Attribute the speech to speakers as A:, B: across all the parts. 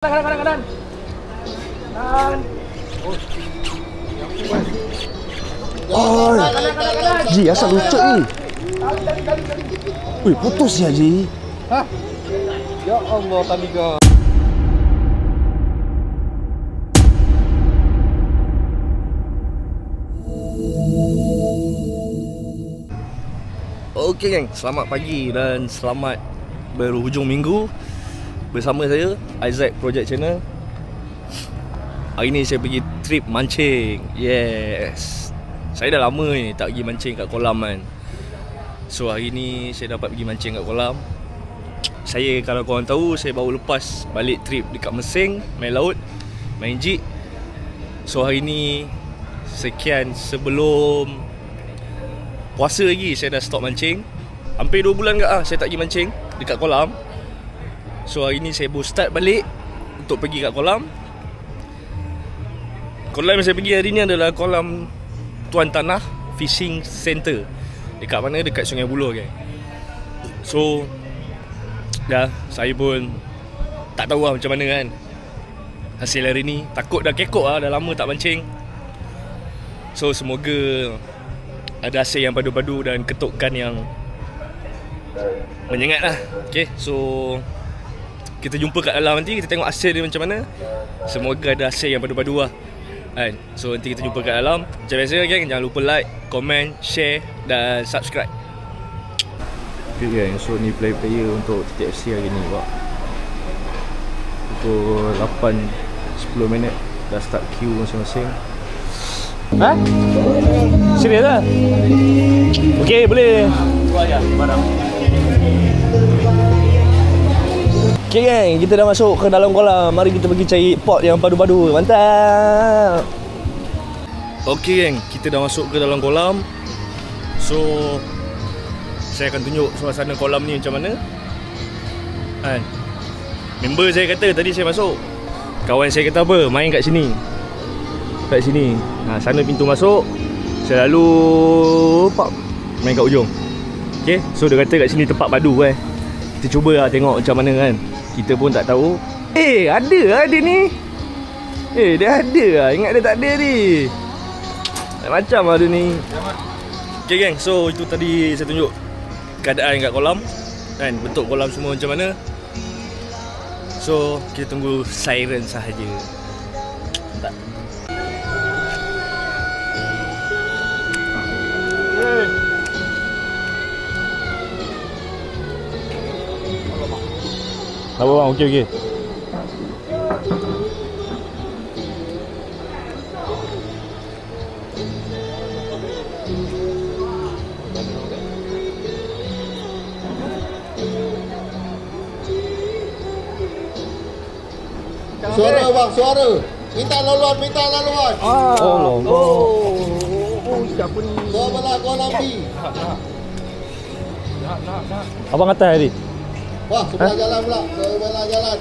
A: Kanan.
B: Oh, Ji, asal lucu ni. Wih, putus ya, Ji.
A: Hah? Ya Allah, Tamiga.
C: Okey geng, selamat pagi dan selamat berhujung minggu bersama saya Isaac Project Channel. Hari ni saya pergi trip mancing. Yes. Saya dah lama ni tak pergi mancing kat kolam kan. So hari ni saya dapat pergi mancing kat kolam. Saya, kalau korang tahu, saya baru lepas balik trip dekat Mersing, main laut, main jig. So hari ni sekian sebelum puasa lagi saya dah stop mancing. Hampir 2 bulan saya tak pergi mancing dekat kolam. So hari ni saya baru start balik untuk pergi kat kolam. Kolam yang saya pergi hari ni adalah kolam Tuan Tanah Fishing Center. Dekat mana? Dekat Sungai Buloh kan. So dah, saya pun tak tahu lah macam mana kan hasil hari ni. Takut dah kekok lah, dah lama tak mancing. So semoga ada hasil yang padu-padu dan ketukan yang menyengat lah. Okay, so kita jumpa kat dalam nanti, kita tengok hasil dia macam mana. Semoga ada hasil yang padu-padu lah kan. So nanti kita jumpa kat dalam. Macam biasa geng, jangan lupa like, komen, share dan subscribe. Okay geng, so ni player untuk TTFC hari ni pak. Pukul 8.10 minit dah start queue masing-masing.
A: Hah? Serius lah? Okey, boleh.
C: Buat je barang.
A: Okey geng, kita dah masuk ke dalam kolam. Mari kita pergi cari pot yang padu-padu. Mantap.
C: Okey geng, kita dah masuk ke dalam kolam. So saya akan tunjuk suasana kolam ni macam mana kan. Member saya kata tadi saya masuk, kawan saya kata apa, main kat sini. Kat sini. Sana pintu masuk. Saya lalu main kat ujung. Okey, so dia kata kat sini tempat padu kan. Kita cuba lah tengok macam mana kan. Kita pun tak tahu. Ada lah dia ni. Dia ada lah. Ingat dia tak ada ni. Macam lah dia ni. Okay geng, so itu tadi saya tunjuk keadaan kat kolam kan, bentuk kolam semua macam mana. So kita tunggu siren sahaja. Tak.
A: Tak apa bang, okey.
B: Suara bang, suara. Minta laluan.
A: Oh, siapa ni?
B: Sebelah kolam B.
A: Abang atas tadi.
B: Wah, sebelah jalan pula. Sebelah jalan.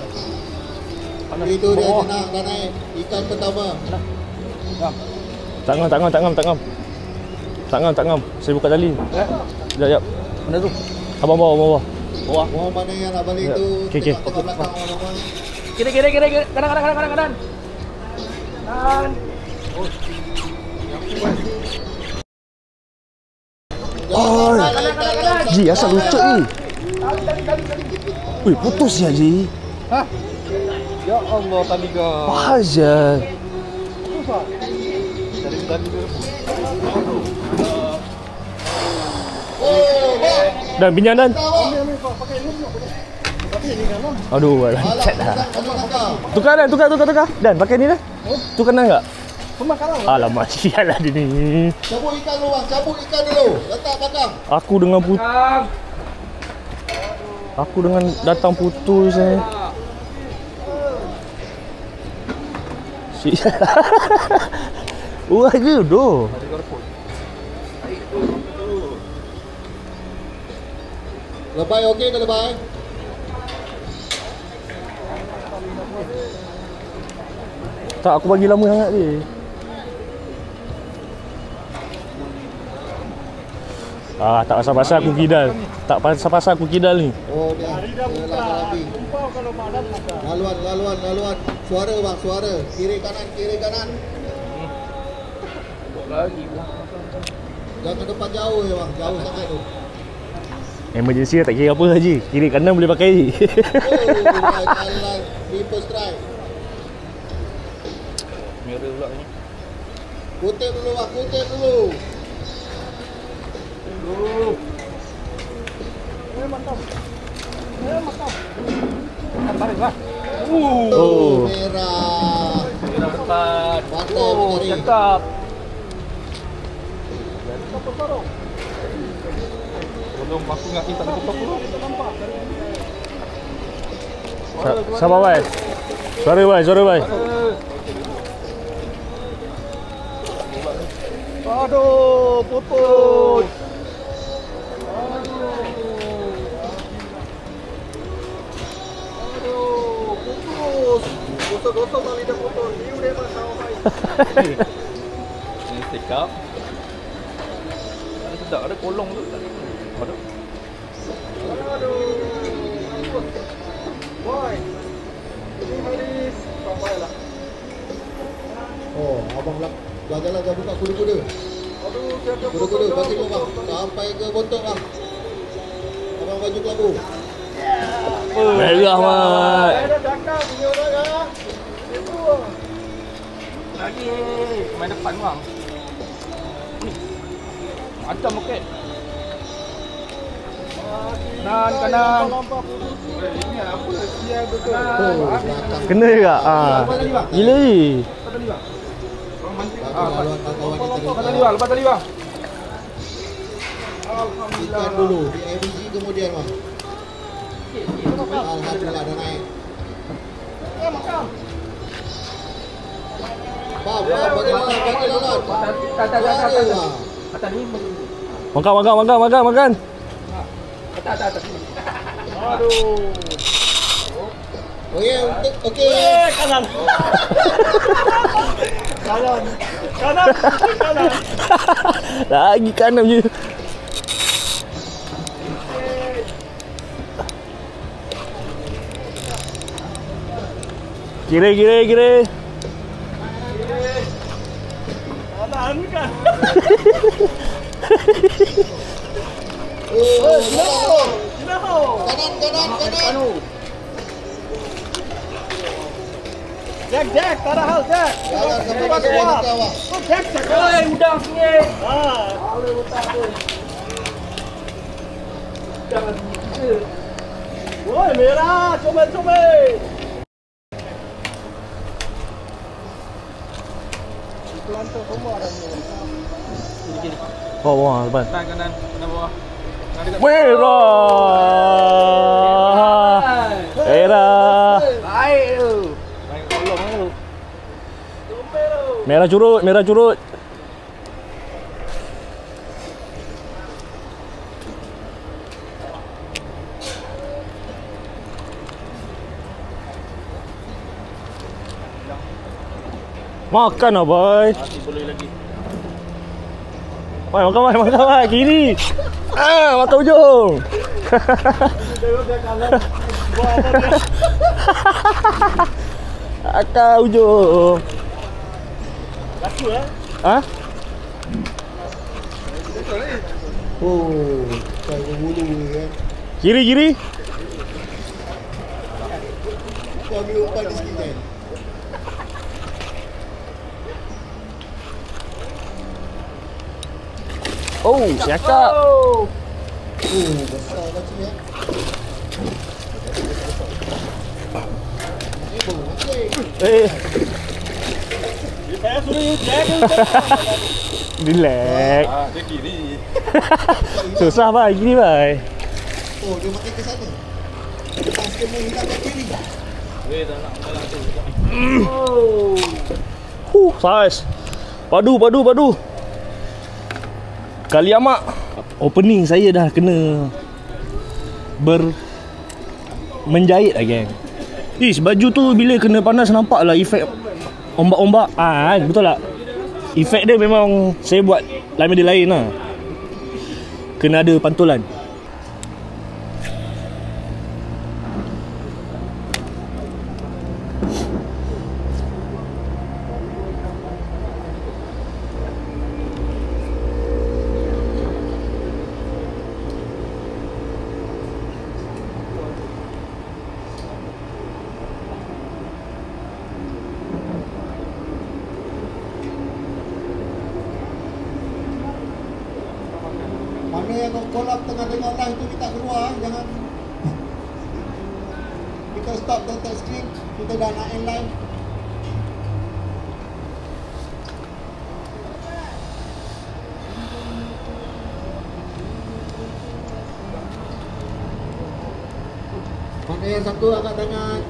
B: Itu dia senang dah naik. Ikan pertama.
A: Tak ngam. Saya buka tali. Sekejap. Mana tu? Abang bawah.
B: Orang mana yang nak balik tu?
A: Okey.
B: Tengok belakang orang-orang.
A: Kira. Kanan.
B: Oh, Ji, asal lucu ni. Wih, putus ya, Ji.
A: Hah? Ya Allah, Tamiga.
B: Bahas je.
A: Dan pinjam dan. Aduh, lancat dah. Tukar. Dan pakai ni dah. Tukar dah enggak? Pemakaran. Alamak, sialah dia ni.
B: Cabut ikan dulu bang, letak belakang.
A: Aku dengan datang putus eh. Wah je doh.
B: Lebay okey ke lebay?
A: Tak, aku bagi lama sangat dia. Tak pasal-pasal aku kidal. Tak pasal-pasal aku kidal ni.
B: Oh dia. Lagi. Laluan. Suara bang, suara. Kiri kanan.
C: Lagi.
B: Jangan depan jauh ya bang, jauh sangat tu.
A: Emergency tak kira apa Haji. Kiri kanan boleh pakai.
B: Jalan triple strike.
C: Merah pula ni.
B: Kutip dulu bang, kutip dulu. Mantap. Tarik lah.
A: Oh.
B: Merah.
C: Merah depan.
B: Mantap mencari.
C: Cakap. Tolong aku nak tak ada ketok dulu.
A: Sabar bhai. Suara bhai.
C: Aduh, putus. Gosok kali dah putus. Ni udah masalah baik. Ini cakap. Ada sedap, ada kolong tu. Aduh. Boy. Ini habis. Sampailah.
B: Oh, abang lah. Jalan dah buka kuda-kuda.
C: Aduh, siapa
B: Kuda-kuda pasti kau bang. Sampai ke bontok bang. Abang baju kelabu.
A: Merah mat.
C: Ada cakap punya orang ah. Itu. Lagi main depan bang. Macam okey. Kanan. Ini apa? Dia betul.
A: Kena juga. Gila ni.
C: Lepas tadi bang.
B: Ikan dulu di MG kemudian bang. Alhamdulillah dah naik. Bang, bagi lalat.
C: Atas ni.
A: Makan.
C: Atas. Aduh.
B: Okey.
C: Kanan.
A: Lagi kanan je. Kira.
C: Kanan kan.
B: Kanan.
C: Jack, tak ada hal, Jack.
B: Jangan sampai ke bawah.
C: Jack, udang sini. Boleh utang tu. Jangan gitu. Woi, merah, comel. Pelantar semua ada ni. Kiri.
A: Bawah depan.
C: Kanan bawah.
A: Merah.
C: Baik tu. Main kolong tu.
A: Merah curut. Makan lah boy.
C: Masih boleh lagi.
A: Boy, makan boy. Kiri. Mata ujung. Akak ujung.
C: Laku
B: Oh, saya bulu kan.
A: Kiri.
B: Kau ambil umpan di sikit kan.
A: Oh, cakap.
B: Oh, besar kacau ya.
C: Saya suruh Jack.
A: Relax.
C: Dia kiri.
A: Susah bhai, kiri bhai.
B: Oh, dia makin ke sana. Pasti menghilangkan kiri.
C: Tak nak tu.
A: Saiz. Padu. Kali amak opening saya dah kena menjahit lah geng. Baju tu bila kena panas nampak lah efek ombak-ombak. Betul tak? Efek dia memang saya buat lain dia lain lah.
C: kena ada pantulan.
B: Mana yang kolab tengah tengok live tu kita keluar, jangan. Kita stop the touch screen, kita dah nak end live. Mana yang satu angkat tangan.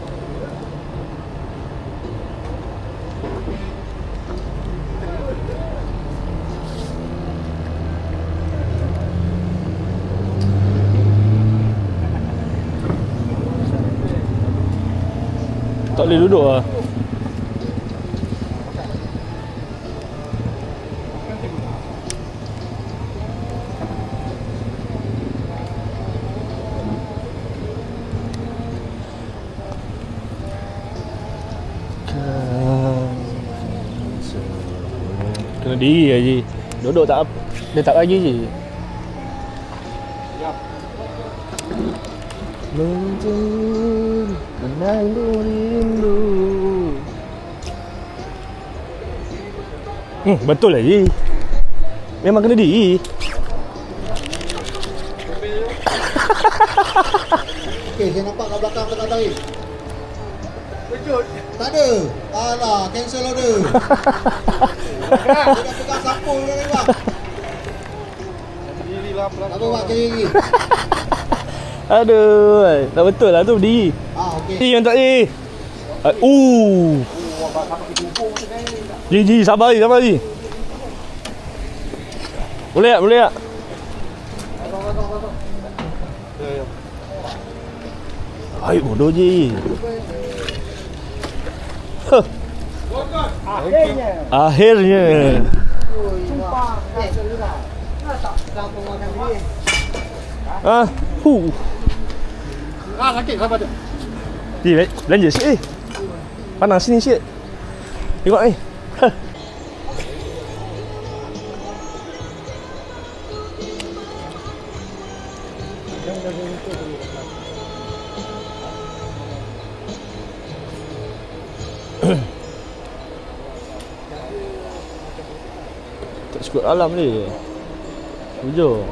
C: Tak boleh duduk lah. Kena diri Haji. Duduk tak apa. Dia tak lagi je. Menandu rindu. Betul Haji. Memang kena diri.
B: Okey, saya nampak kat belakang tengah tarik. Tak ada. Alah, cancel order. Dia dah pegang sapu dia ni bang. Tak apa buat kiri.
C: Aduh, tak betul lah tu berdiri.
B: Okey.
C: Yang tak ni. Ji, sabar Ji. Boleh tak? Ayo bodoh Ji. Akhirnya.
B: Sakit sabar tu.
C: Ji, belanja sikit Panas sini sikit. Tengok ni. Tak cukup alam ni. Hujung.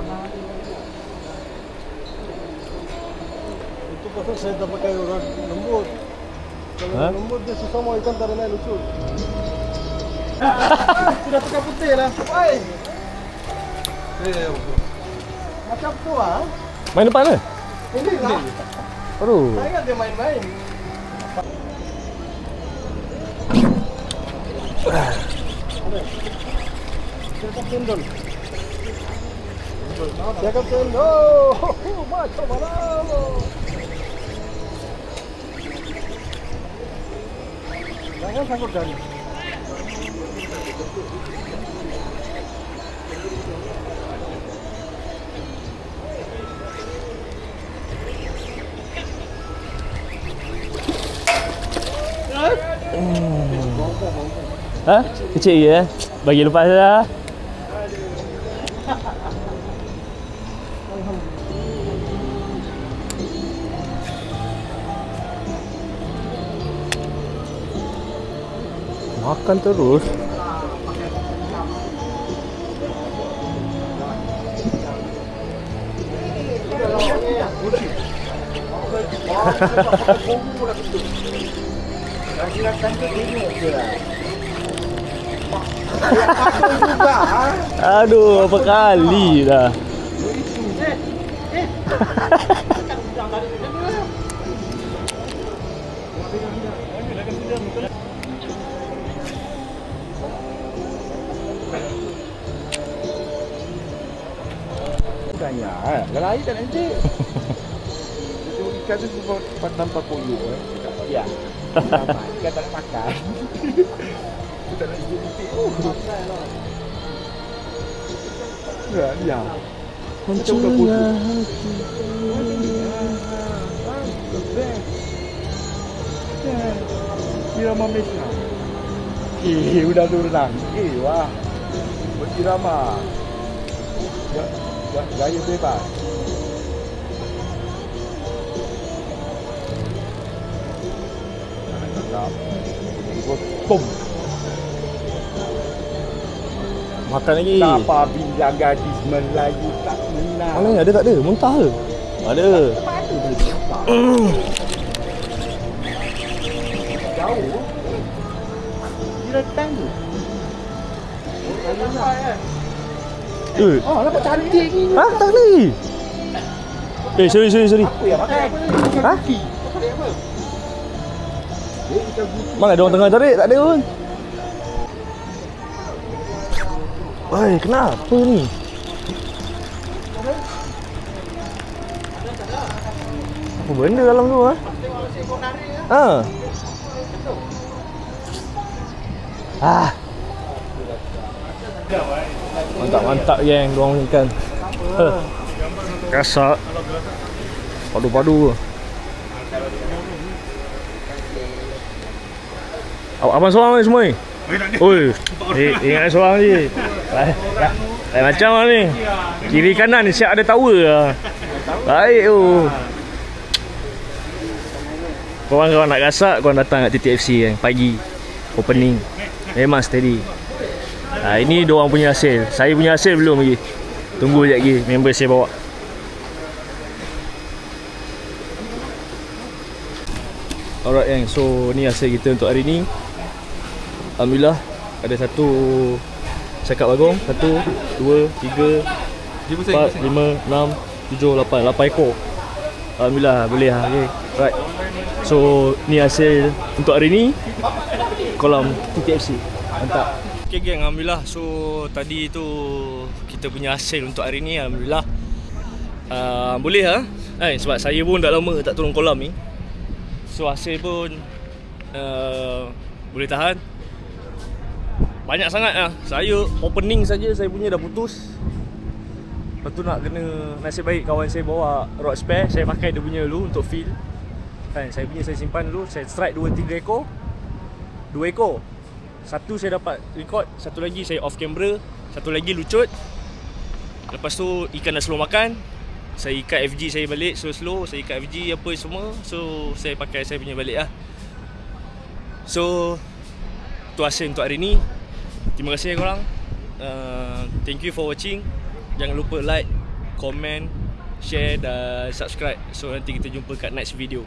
D: Itu pasal saya tak pakai orang lembut. Kalau lembut dia susah mau ikan tak ada lucu. Sudah tukar putih lah. Oi. Macam tu ah.
C: Main depan ke?
D: Ini lah.
C: Aduh.
D: Saya ingat dia main-main. Cakap cendol. Cakap cendol. Macam mana? Jangan sangkut jari.
C: Ha? Kecil je bagi lepas lah. Makan terus. Aduh, apa kali dah.
D: Tanya, kalau air tak nanti. Ikan tu buat tanpa koyo Ya. Ikan tak nak makan. Tak nak hidup. Ya, dia.
A: mencegah hati.
D: Irama Mesra. Udah durang. Wah. Irama. Gaya bebas. Bom.
A: Makan lagi.
D: Siapa bilang gadis Melayu tak menang?
A: Mana ada tak ada? Muntah ke? Ada.
D: Jauh. Dia datang tu. Oh, nampak cantik ni.
A: Ha? Tak ni. Sorry.
D: Apa yang makan?
A: Ha? Mana ada orang tengah tarik? Tak ada pun. Oi, kenapa ni? Apa benda dalam tu ha? Ah. Mantap geng diorang ikan. Kasar. Padu-padu. Abang seorang ni semua ni? Oi, ingat seorang je. Lain macam lah ni. Kiri kanan siap ada tower lah. Baik tu. Korang nak gasak, korang datang kat TTFC kan pagi opening. Memang steady. Ini diorang punya hasil. Saya punya hasil belum lagi. Tunggu sekejap lagi member saya bawa. Alright gang, so ni hasil kita untuk hari ni. Alhamdulillah ada satu cakap bagong. 1, 2, 3, 4, 5, 6, 7, 8 ekor. Alhamdulillah boleh lah. Okay. Right. So ni hasil untuk hari ni kolam TTFC. Mantap. Okay geng, Alhamdulillah. So tadi tu kita punya hasil untuk hari ni. Alhamdulillah boleh lah sebab saya pun dah lama tak turun kolam ni. So hasil pun boleh tahan. Banyak sangat lah. Saya opening saja saya punya dah putus. Lepas tu nak kena, nasib baik kawan saya bawa rod spare. Saya pakai dia punya dulu untuk feel kan. Saya punya saya simpan dulu. Saya strike 2-3 ekor. 2 ekor. Satu saya dapat record, satu lagi saya off camera, satu lagi lucut. Lepas tu ikan dah slow makan. Saya ikat FG saya balik slow, saya ikat FG apa semua. So saya pakai saya punya balik lah. So tu hasil untuk hari ni. Terima kasih korang. Thank you for watching. Jangan lupa like, comment, share dan subscribe. So nanti kita jumpa kat next video.